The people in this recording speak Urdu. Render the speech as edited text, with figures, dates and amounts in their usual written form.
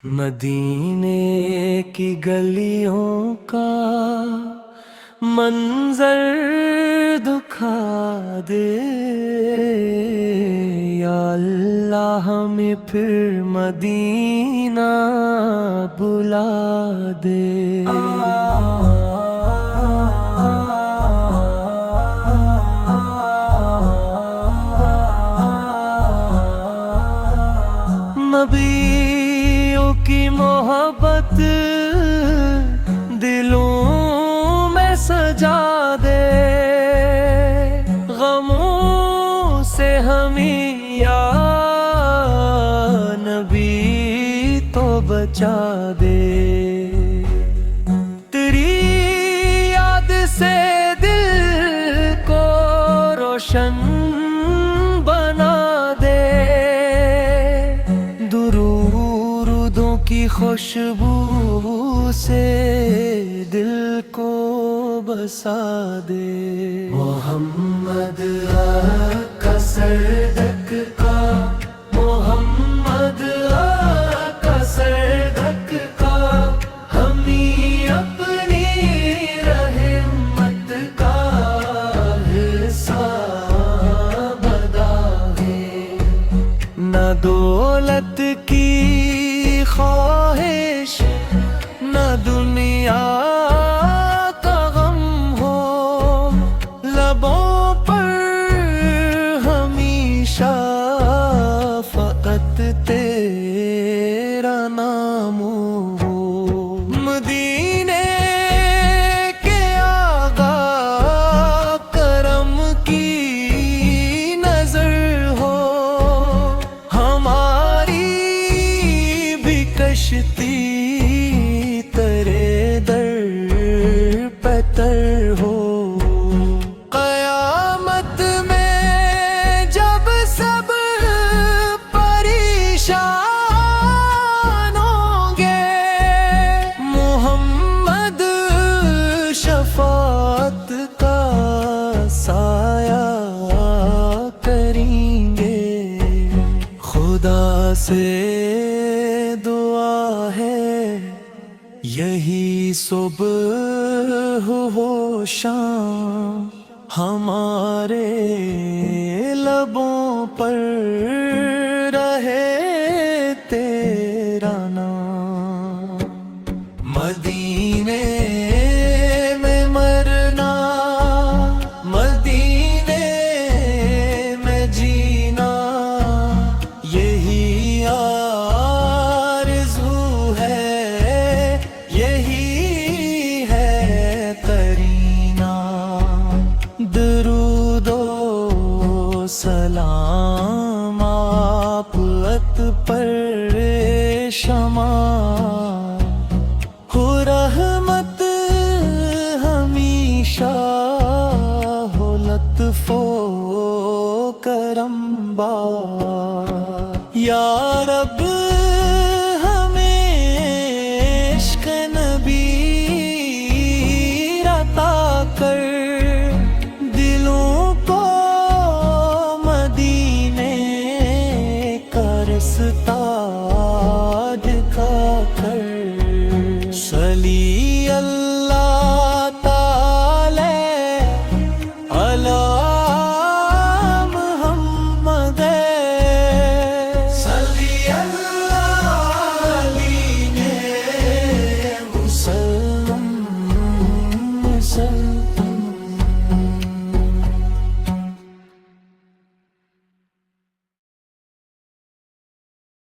مدینے کی گلیوں کا منظر دکھا دے یا اللہ، ہمیں پھر مدینہ بلا دے۔ نبیوں کی محبت دلوں میں سجا دے، غموں سے ہمیں یا نبی تو بچا دے۔ تیری یاد سے دل کو روشن بنا دے، درودوں کی خوشبو سے دل کو بسا دے۔ محمد آقا سردک کا، محمد آقا سردک کا، ہمیں اپنی رحمت کا حصہ بنا ہے۔ نہ دولت کی خواہش، نہ دنیا کا غم ہو، لبوں پر ہمیشہ فقط تیرا نام ہو۔ مدینے کے آقا کرم کی نظر ہو، ہماری بھی کشتی تیرے در پہ تر ہو۔ قیامت میں جب سب پریشان ہوں گے، محمد شفاعت کا سایہ کریں گے۔ خدا سے دعا ہے یہی صبح ہو شام، ہمارے لبوں پر رہے تیرا نام۔ مدینے میں مرنا، مدینے میں جینا، یہی آرزو ہے، یہی ہے قرینہ۔ درود و سلام آپ پر شمع، ہو رحمت ہمیشہ، ہو لطف و کرم بار۔ یا